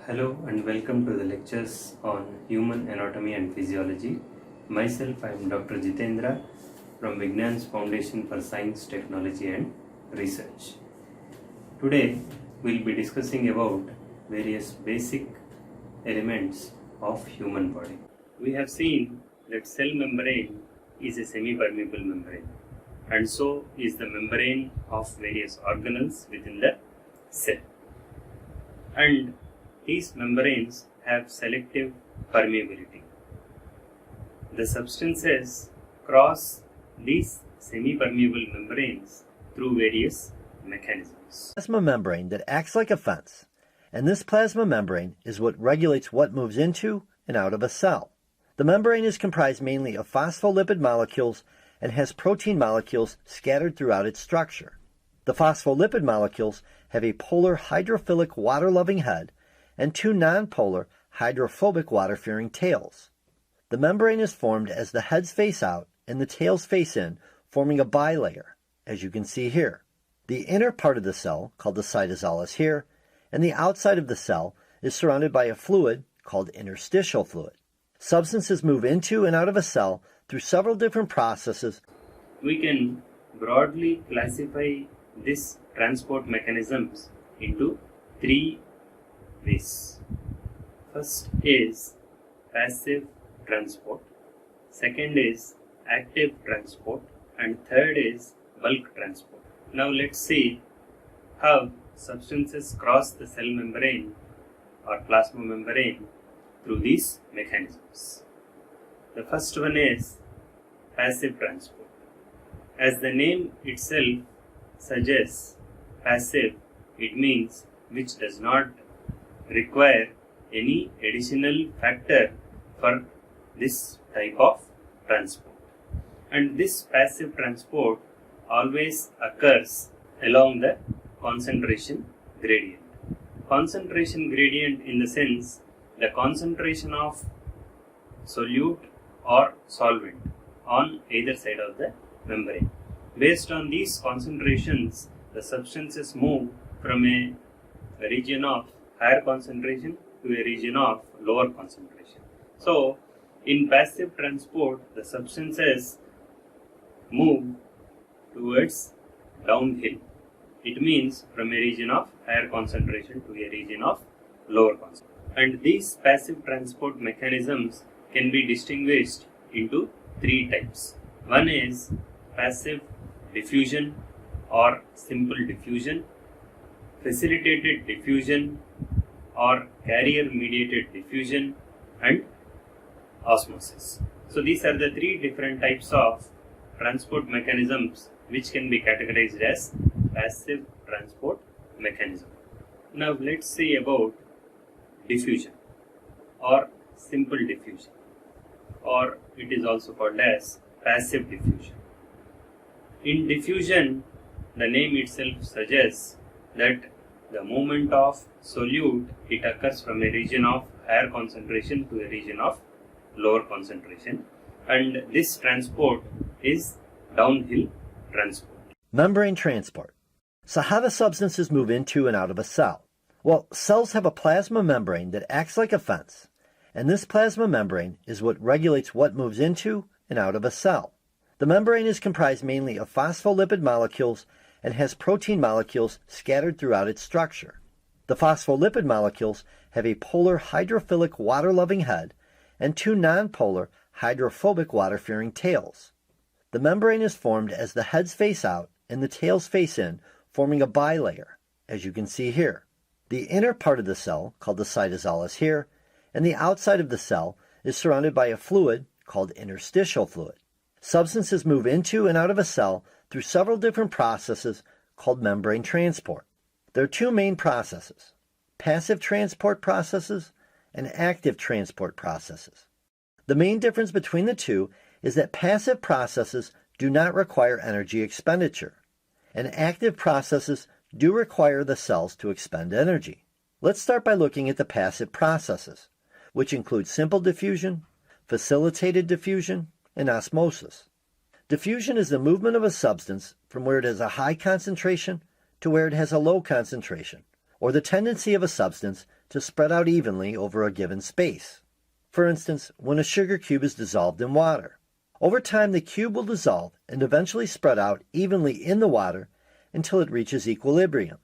Hello and welcome to the lectures on human anatomy and physiology. Myself, I am Dr. Jitendra from Vignan's Foundation for Science, Technology and Research. Today, we'll be discussing about various basic elements of human body. We have seen that cell membrane is a semi-permeable membrane, and so is the membrane of various organelles within the cell. And these membranes have selective permeability. The substances cross these semi-permeable membranes through various mechanisms. Plasma membrane that acts like a fence, and this plasma membrane is what regulates what moves into and out of a cell. The membrane is comprised mainly of phospholipid molecules and has protein molecules scattered throughout its structure. The phospholipid molecules have a polar hydrophilic water-loving head and two nonpolar hydrophobic water-fearing tails. The membrane is formed as the heads face out and the tails face in, forming a bilayer, as you can see here. The inner part of the cell, called the cytosol, is here, and the outside of the cell is surrounded by a fluid called interstitial fluid. Substances move into and out of a cell through several different processes. We can broadly classify these transport mechanisms into three ways. First is passive transport, second is active transport, and third is bulk transport. Now let's see how substances cross the cell membrane or plasma membrane through these mechanisms. The first one is passive transport. As the name itself suggests, passive, it means which does not require any additional factor for this type of transport. And this passive transport always occurs along the concentration gradient. Concentration gradient in the sense the concentration of solute or solvent on either side of the membrane. Based on these concentrations, the substances move from a region of higher concentration to a region of lower concentration. So, in passive transport, the substances move towards downhill. It means from a region of higher concentration to a region of lower concentration. And these passive transport mechanisms can be distinguished into three types. One is passive diffusion or simple diffusion, facilitated diffusion or carrier-mediated diffusion, and osmosis. So these are the three different types of transport mechanisms which can be categorized as passive transport mechanism. Now let's see about diffusion or simple diffusion, or it is also called as passive diffusion. In diffusion, the name itself suggests that the movement of solute, it occurs from a region of higher concentration to a region of lower concentration, and this transport is downhill transport. Membrane transport. So how do substances move into and out of a cell? Well, cells have a plasma membrane that acts like a fence, and this plasma membrane is what regulates what moves into and out of a cell. The membrane is comprised mainly of phospholipid molecules and has protein molecules scattered throughout its structure. The phospholipid molecules have a polar hydrophilic water-loving head and two nonpolar hydrophobic water-fearing tails. The membrane is formed as the heads face out and the tails face in, forming a bilayer, as you can see here. The inner part of the cell, called the cytosol, is here, and the outside of the cell is surrounded by a fluid called interstitial fluid. Substances move into and out of a cell through several different processes called membrane transport. There are two main processes: passive transport processes and active transport processes. The main difference between the two is that passive processes do not require energy expenditure, and active processes do require the cells to expend energy. Let's start by looking at the passive processes, which include simple diffusion, facilitated diffusion, and osmosis. Diffusion is the movement of a substance from where it has a high concentration to where it has a low concentration, or the tendency of a substance to spread out evenly over a given space. For instance, when a sugar cube is dissolved in water. Over time, the cube will dissolve and eventually spread out evenly in the water until it reaches equilibrium.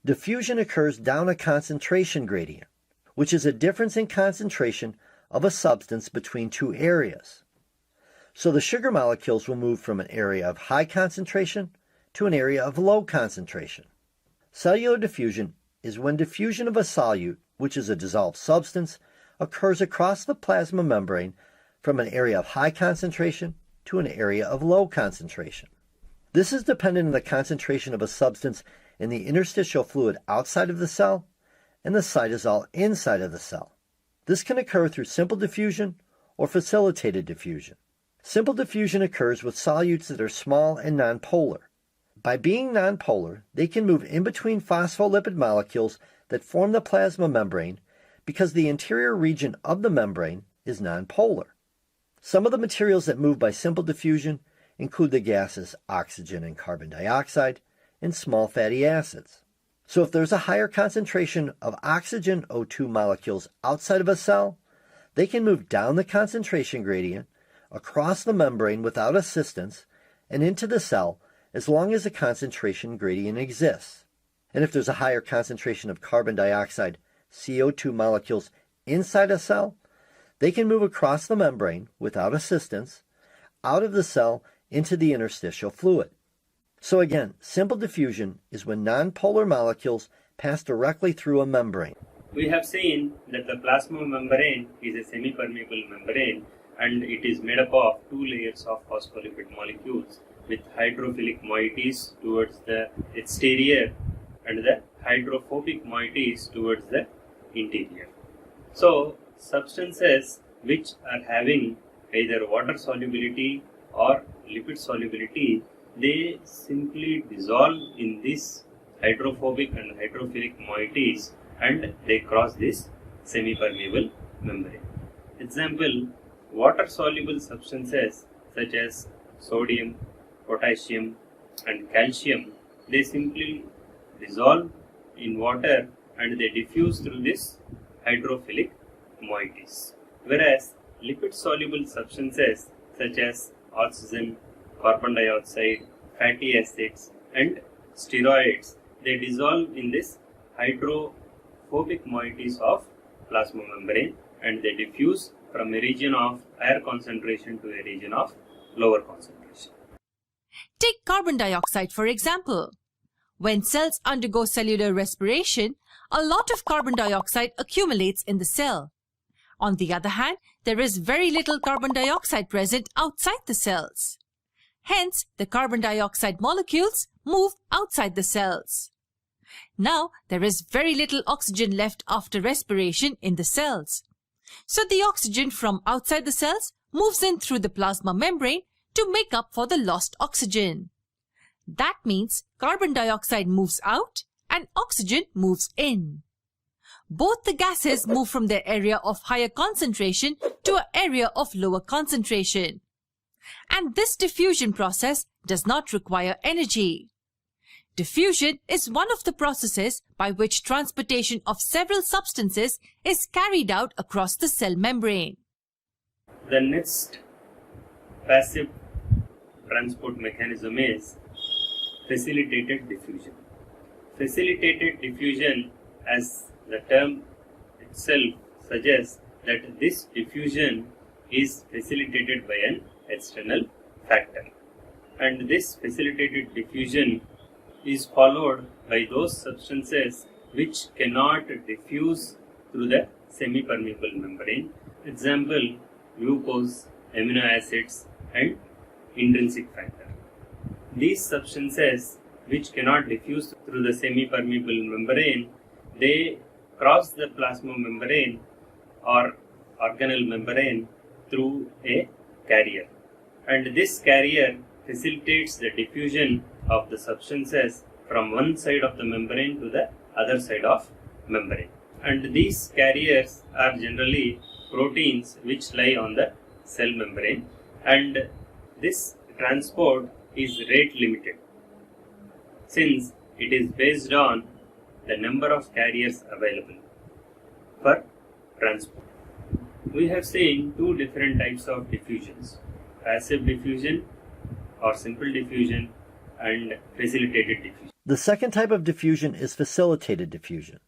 Diffusion occurs down a concentration gradient, which is a difference in concentration of a substance between two areas. So the sugar molecules will move from an area of high concentration to an area of low concentration. Cellular diffusion is when diffusion of a solute, which is a dissolved substance, occurs across the plasma membrane from an area of high concentration to an area of low concentration. This is dependent on the concentration of a substance in the interstitial fluid outside of the cell and the cytosol inside of the cell. This can occur through simple diffusion or facilitated diffusion. Simple diffusion occurs with solutes that are small and nonpolar. By being nonpolar, they can move in between phospholipid molecules that form the plasma membrane because the interior region of the membrane is nonpolar. Some of the materials that move by simple diffusion include the gases oxygen and carbon dioxide and small fatty acids. So if there's a higher concentration of oxygen O2 molecules outside of a cell, they can move down the concentration gradient, across the membrane without assistance, and into the cell as long as the concentration gradient exists. And if there's a higher concentration of carbon dioxide CO2 molecules inside a cell, they can move across the membrane without assistance, out of the cell into the interstitial fluid. So again, simple diffusion is when nonpolar molecules pass directly through a membrane. We have seen that the plasma membrane is a semi-permeable membrane and it is made up of two layers of phospholipid molecules with hydrophilic moieties towards the exterior and the hydrophobic moieties towards the interior. So, substances which are having either water solubility or lipid solubility, they simply dissolve in this hydrophobic and hydrophilic moieties and they cross this semi-permeable membrane. Example, water-soluble substances such as sodium, potassium and calcium, they simply dissolve in water and they diffuse through this hydrophilic moieties. Whereas lipid-soluble substances such as oxygen, carbon dioxide, fatty acids and steroids, they dissolve in this hydrophobic moieties of plasma membrane and they diffuse from a region of higher concentration to a region of lower concentration. Take carbon dioxide for example. When cells undergo cellular respiration, a lot of carbon dioxide accumulates in the cell. On the other hand, there is very little carbon dioxide present outside the cells. Hence, the carbon dioxide molecules move outside the cells. Now, there is very little oxygen left after respiration in the cells. So the oxygen from outside the cells moves in through the plasma membrane to make up for the lost oxygen. That means carbon dioxide moves out and oxygen moves in. Both the gases move from their area of higher concentration to an area of lower concentration. And this diffusion process does not require energy. Diffusion is one of the processes by which transportation of several substances is carried out across the cell membrane. The next passive transport mechanism is facilitated diffusion. Facilitated diffusion, as the term itself suggests, that this diffusion is facilitated by an external factor. And this facilitated diffusion is followed by those substances which cannot diffuse through the semi-permeable membrane. Example, glucose, amino acids and intrinsic factor. These substances which cannot diffuse through the semi-permeable membrane, they cross the plasma membrane or organelle membrane through a carrier. And this carrier facilitates the diffusion of the substances from one side of the membrane to the other side of membrane. And these carriers are generally proteins which lie on the cell membrane, and this transport is rate limited since it is based on the number of carriers available. for transport. We have seen two different types of diffusions: passive diffusion or simple diffusion and facilitated diffusion. The second type of diffusion is facilitated diffusion.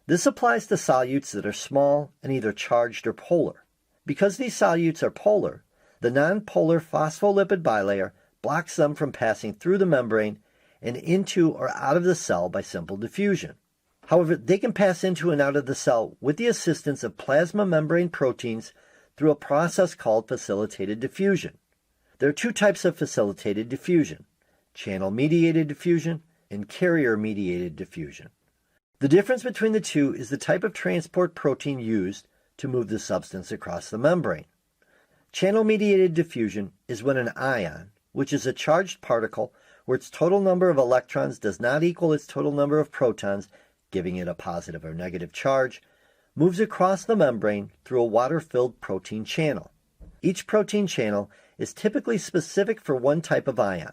This applies to solutes that are small and either charged or polar. Because these solutes are polar, the nonpolar phospholipid bilayer blocks them from passing through the membrane and into or out of the cell by simple diffusion. However, they can pass into and out of the cell with the assistance of plasma membrane proteins through a process called facilitated diffusion. There are two types of facilitated diffusion: channel-mediated diffusion and carrier-mediated diffusion. The difference between the two is the type of transport protein used to move the substance across the membrane. Channel-mediated diffusion is when an ion, which is a charged particle where its total number of electrons does not equal its total number of protons, giving it a positive or negative charge, moves across the membrane through a water-filled protein channel. Each protein channel is typically specific for one type of ion,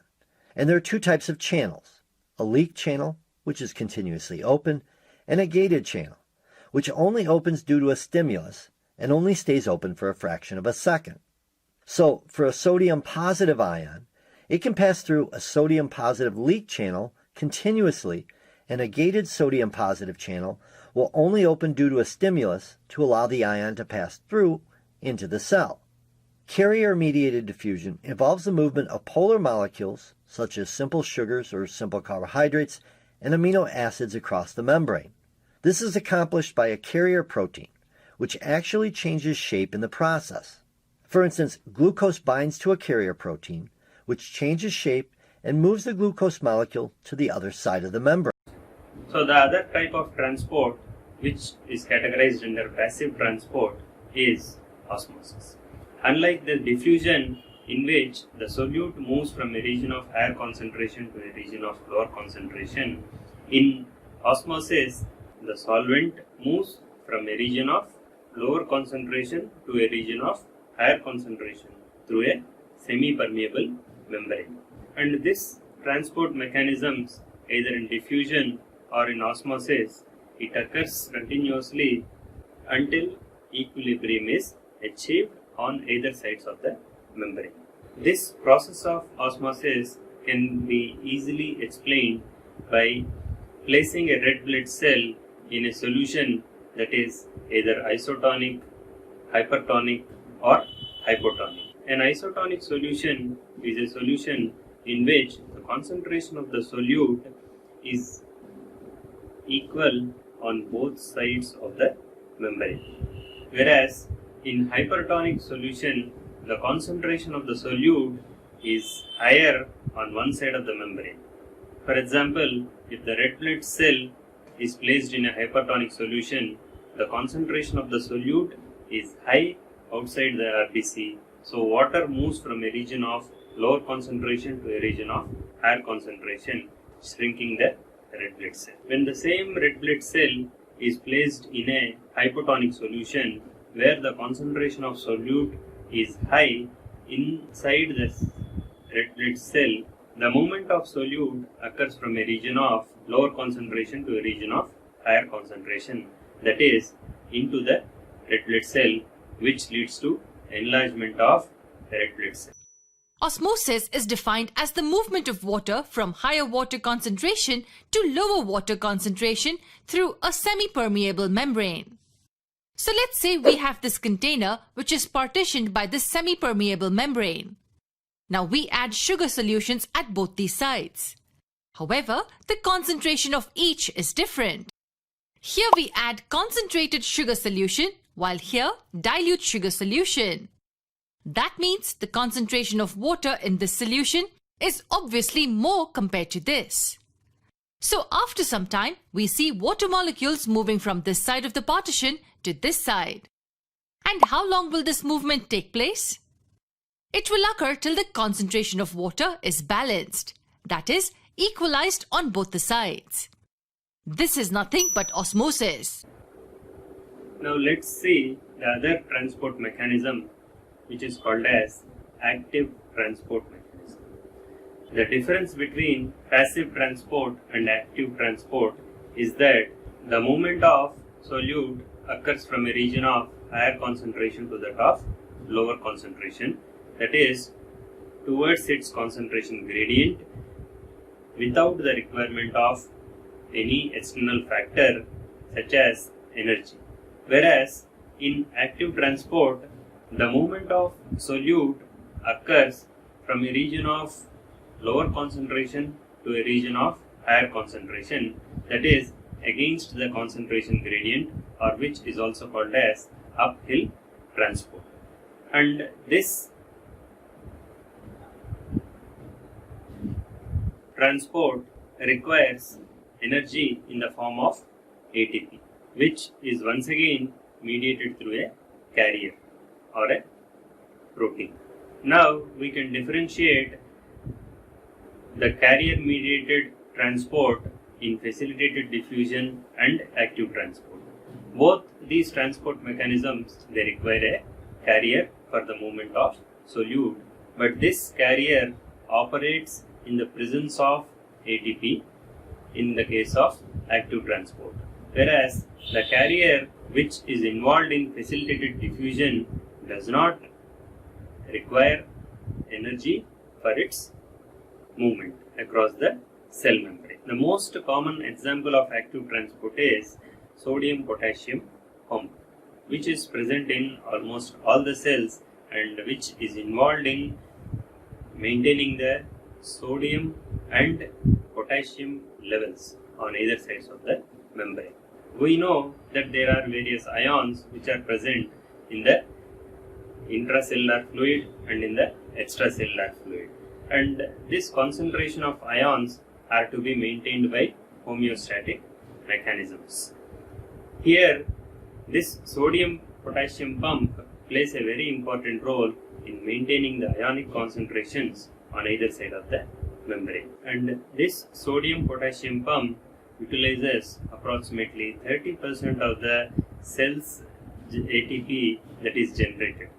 and there are two types of channels: a leak channel, which is continuously open, and a gated channel, which only opens due to a stimulus and only stays open for a fraction of a second. So, for a sodium-positive ion, it can pass through a sodium-positive leak channel continuously, and a gated sodium-positive channel will only open due to a stimulus to allow the ion to pass through into the cell. Carrier-mediated diffusion involves the movement of polar molecules, such as simple sugars or simple carbohydrates, and amino acids across the membrane. This is accomplished by a carrier protein, which actually changes shape in the process. For instance, glucose binds to a carrier protein, which changes shape and moves the glucose molecule to the other side of the membrane. So the other type of transport, which is categorized under passive transport, is osmosis. Unlike the diffusion, in which the solute moves from a region of higher concentration to a region of lower concentration, in osmosis, the solvent moves from a region of lower concentration to a region of higher concentration through a semi-permeable membrane. And this transport mechanisms, either in diffusion or in osmosis, it occurs continuously until equilibrium is achieved on either sides of the membrane. This process of osmosis can be easily explained by placing a red blood cell in a solution that is either isotonic, hypertonic, or hypotonic. An isotonic solution is a solution in which the concentration of the solute is equal on both sides of the membrane. Whereas in hypertonic solution, the concentration of the solute is higher on one side of the membrane. For example, if the red blood cell is placed in a hypertonic solution, the concentration of the solute is high outside the RBC. So water moves from a region of lower concentration to a region of higher concentration, shrinking the red blood cell. When the same red blood cell is placed in a hypotonic solution where the concentration of solute is high inside the red blood cell, the movement of solute occurs from a region of lower concentration to a region of higher concentration, that is, into the red blood cell, which leads to enlargement of the red blood cell. Osmosis is defined as the movement of water from higher water concentration to lower water concentration through a semi-permeable membrane. So let's say we have this container which is partitioned by this semi-permeable membrane. Now we add sugar solutions at both these sides. However, the concentration of each is different. Here we add concentrated sugar solution, while here dilute sugar solution. That means the concentration of water in this solution is obviously more compared to this. So after some time, we see water molecules moving from this side of the partition to this side. And how long will this movement take place? It will occur till the concentration of water is balanced, that is, equalized on both the sides. This is nothing but osmosis. Now let's see the other transport mechanism, which is called as active transport mechanism. The difference between passive transport and active transport is that the movement of solute occurs from a region of higher concentration to that of lower concentration, that is, towards its concentration gradient without the requirement of any external factor such as energy. Whereas in active transport, the movement of solute occurs from a region of lower concentration to a region of higher concentration, that is, against the concentration gradient, or which is also called as uphill transport. And this transport requires energy in the form of ATP, which is once again mediated through a carrier or a protein. Now we can differentiate the carrier mediated transport in facilitated diffusion and active transport. Both these transport mechanisms, they require a carrier for the movement of solute, but this carrier operates in the presence of ATP in the case of active transport, whereas the carrier which is involved in facilitated diffusion does not require energy for its movement across the cell membrane. The most common example of active transport is sodium-potassium pump, which is present in almost all the cells and which is involved in maintaining the sodium and potassium levels on either sides of the membrane. We know that there are various ions which are present in the intracellular fluid and in the extracellular fluid, and this concentration of ions are to be maintained by homeostatic mechanisms. Here, this sodium-potassium pump plays a very important role in maintaining the ionic concentrations on either side of the membrane. And this sodium-potassium pump utilizes approximately 30% of the cell's ATP that is generated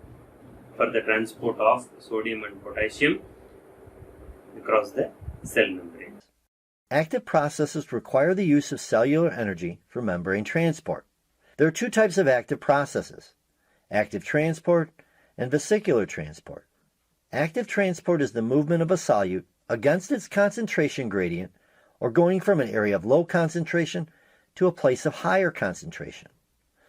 for the transport of sodium and potassium across the cell membrane. Active processes require the use of cellular energy for membrane transport. There are two types of active processes: active transport and vesicular transport. Active transport is the movement of a solute against its concentration gradient, or going from an area of low concentration to a place of higher concentration.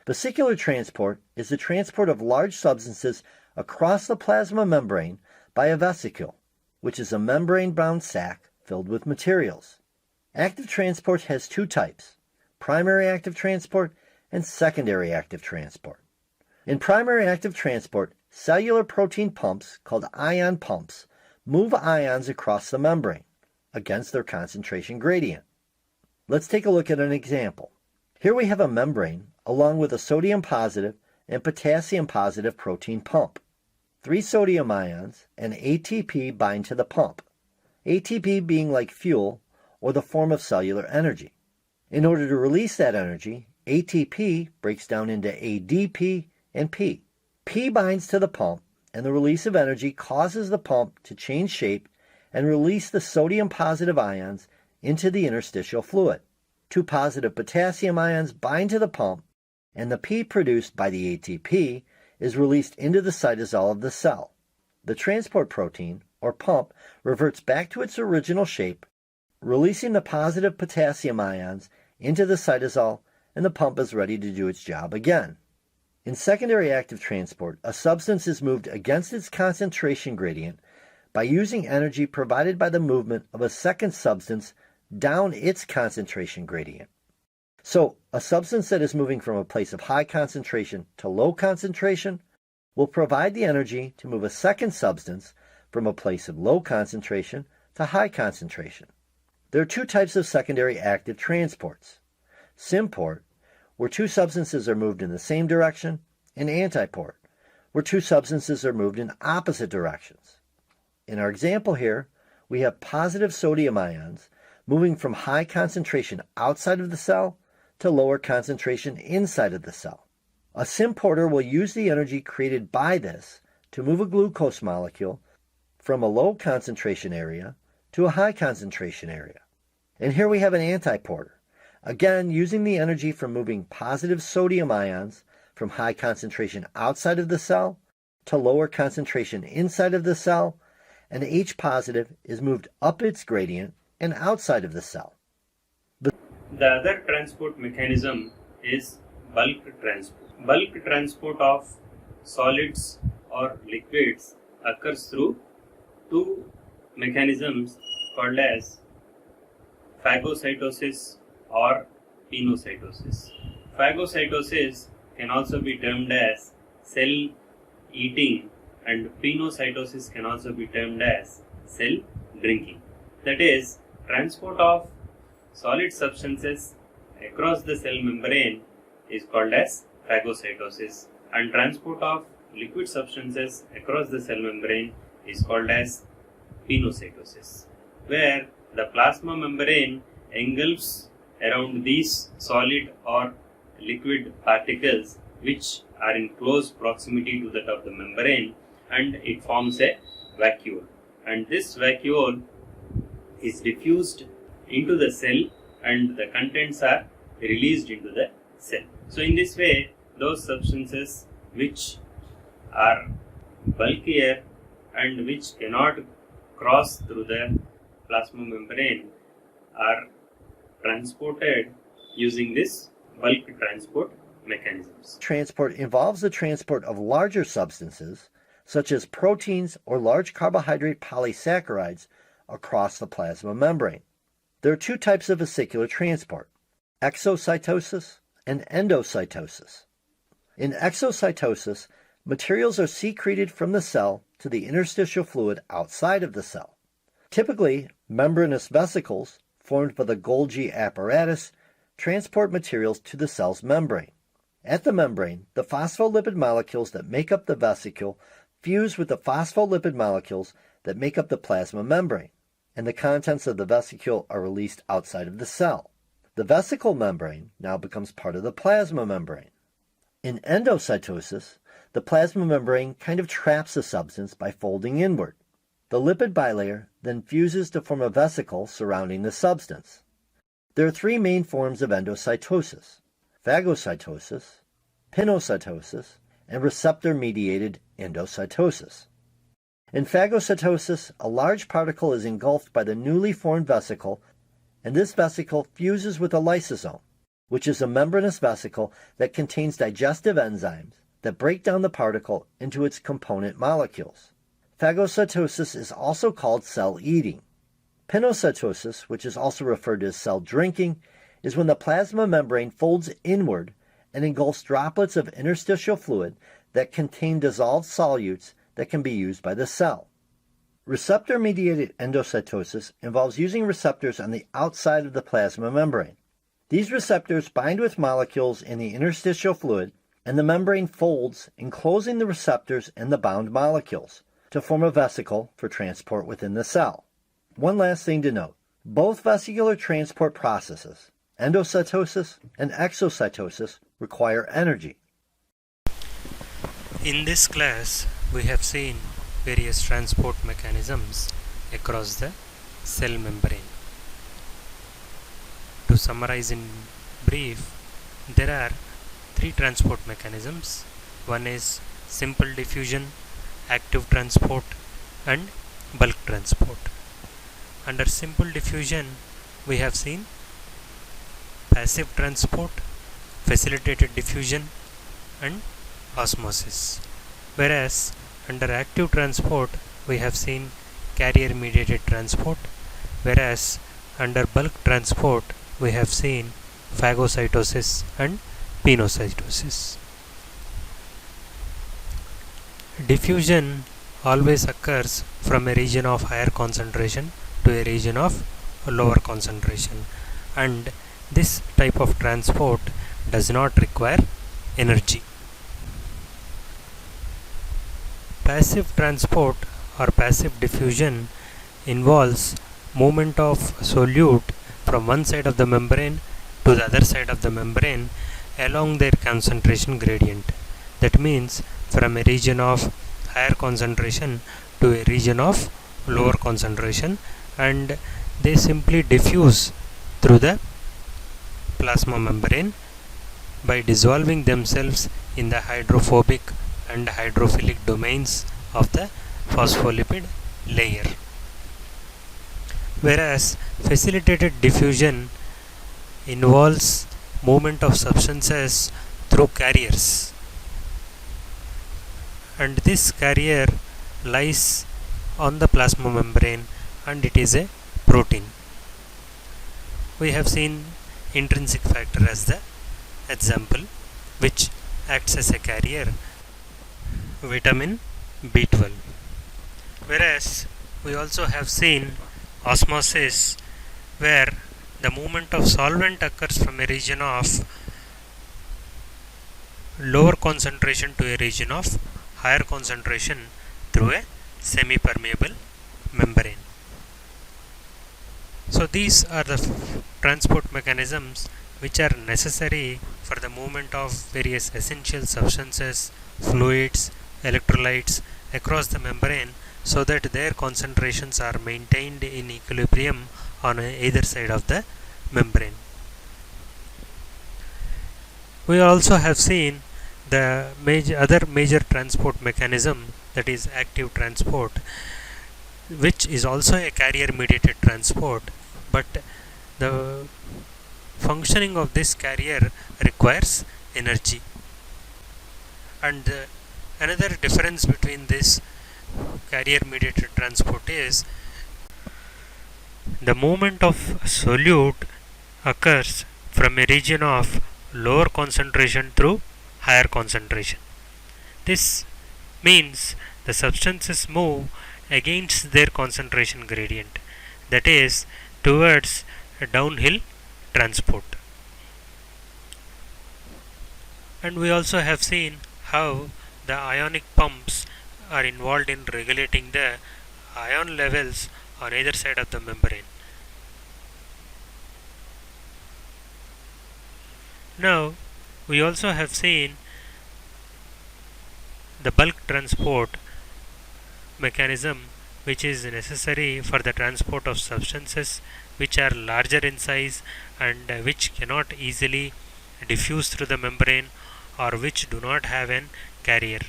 Vesicular transport is the transport of large substances across the plasma membrane by a vesicule, which is a membrane-bound sac filled with materials. Active transport has two types: primary active transport and secondary active transport. In primary active transport, cellular protein pumps, called ion pumps, move ions across the membrane against their concentration gradient. Let's take a look at an example. Here we have a membrane along with a sodium positive and potassium positive protein pump. 3 sodium ions and ATP bind to the pump, ATP being like fuel or the form of cellular energy. In order to release that energy, ATP breaks down into ADP and P. P binds to the pump, and the release of energy causes the pump to change shape and release the sodium positive ions into the interstitial fluid. 2 positive potassium ions bind to the pump, and the P produced by the ATP is released into the cytosol of the cell. The transport protein, or pump, reverts back to its original shape, releasing the positive potassium ions into the cytosol, and the pump is ready to do its job again. In secondary active transport, a substance is moved against its concentration gradient by using energy provided by the movement of a second substance down its concentration gradient. So, a substance that is moving from a place of high concentration to low concentration will provide the energy to move a second substance from a place of low concentration to high concentration. There are 2 types of secondary active transports: symport, where 2 substances are moved in the same direction, and antiport, where 2 substances are moved in opposite directions. In our example here, we have positive sodium ions moving from high concentration outside of the cell to lower concentration inside of the cell. A symporter will use the energy created by this to move a glucose molecule from a low concentration area to a high concentration area. And here we have an antiporter. Again, using the energy from moving positive sodium ions from high concentration outside of the cell to lower concentration inside of the cell, and H positive is moved up its gradient and outside of the cell. The other transport mechanism is bulk transport. Bulk transport of solids or liquids occurs through two mechanisms called as phagocytosis or pinocytosis. Phagocytosis can also be termed as cell eating, and pinocytosis can also be termed as cell drinking. That is, transport of solid substances across the cell membrane is called as phagocytosis, and transport of liquid substances across the cell membrane is called as pinocytosis, where the plasma membrane engulfs around these solid or liquid particles which are in close proximity to that of the membrane, and it forms a vacuole, and this vacuole is diffused into the cell and the contents are released into the cell. So in this way, those substances which are bulkier and which cannot cross through the plasma membrane are transported using this bulk transport mechanisms. Transport involves the transport of larger substances, such as proteins or large carbohydrate polysaccharides, across the plasma membrane. There are two types of vesicular transport, exocytosis and endocytosis. In exocytosis, materials are secreted from the cell to the interstitial fluid outside of the cell. Typically, membranous vesicles, formed by the Golgi apparatus, transport materials to the cell's membrane. At the membrane, the phospholipid molecules that make up the vesicle fuse with the phospholipid molecules that make up the plasma membrane, and the contents of the vesicle are released outside of the cell. The vesicle membrane now becomes part of the plasma membrane. In endocytosis, the plasma membrane kind of traps the substance by folding inward. The lipid bilayer then fuses to form a vesicle surrounding the substance. There are three main forms of endocytosis: phagocytosis, pinocytosis, and receptor-mediated endocytosis. In phagocytosis, a large particle is engulfed by the newly formed vesicle, and this vesicle fuses with a lysosome, which is a membranous vesicle that contains digestive enzymes that break down the particle into its component molecules. Phagocytosis is also called cell eating. Pinocytosis, which is also referred to as cell drinking, is when the plasma membrane folds inward and engulfs droplets of interstitial fluid that contain dissolved solutes that can be used by the cell. Receptor-mediated endocytosis involves using receptors on the outside of the plasma membrane. These receptors bind with molecules in the interstitial fluid, and the membrane folds, enclosing the receptors and the bound molecules, to form a vesicle for transport within the cell. One last thing to note: both vesicular transport processes, endocytosis and exocytosis, require energy. In this class, we have seen various transport mechanisms across the cell membrane. To summarize in brief, there are three transport mechanisms. One is simple diffusion, active transport, and bulk transport. Under simple diffusion, we have seen passive transport, facilitated diffusion, and osmosis. Whereas under active transport, we have seen carrier mediated transport, whereas under bulk transport, we have seen phagocytosis and pinocytosis. Diffusion always occurs from a region of higher concentration to a region of lower concentration, and this type of transport does not require energy. Passive transport or passive diffusion involves movement of solute from one side of the membrane to the other side of the membrane along their concentration gradient. That means from a region of higher concentration to a region of lower concentration, and they simply diffuse through the plasma membrane by dissolving themselves in the hydrophobic and hydrophilic domains of the phospholipid layer. Whereas facilitated diffusion involves movement of substances through carriers, and this carrier lies on the plasma membrane and it is a protein. We have seen intrinsic factor as the example, which acts as a carrier, vitamin B12. Whereas we also have seen osmosis, where the movement of solvent occurs from a region of lower concentration to a region of higher concentration through a semi-permeable membrane. So these are the transport mechanisms which are necessary for the movement of various essential substances, fluids, electrolytes across the membrane, so that their concentrations are maintained in equilibrium on either side of the membrane. We also have seen the other major transport mechanism, that is active transport, which is also a carrier mediated transport, but the functioning of this carrier requires energy. And another difference between this carrier mediated transport is the movement of solute occurs from a region of lower concentration through higher concentration. This means the substances move against their concentration gradient, that is, towards a downhill transport. And we also have seen how the ionic pumps are involved in regulating the ion levels on either side of the membrane. Now we also have seen the bulk transport mechanism, which is necessary for the transport of substances which are larger in size and which cannot easily diffuse through the membrane, or which do not have an carrier.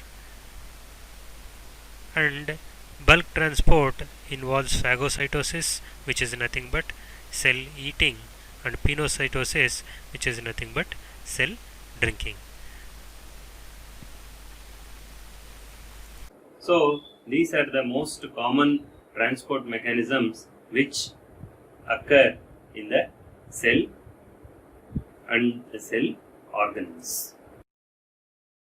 And bulk transport involves phagocytosis, which is nothing but cell eating, and pinocytosis, which is nothing but cell drinking. So these are the most common transport mechanisms which occur in the cell and the cell organs.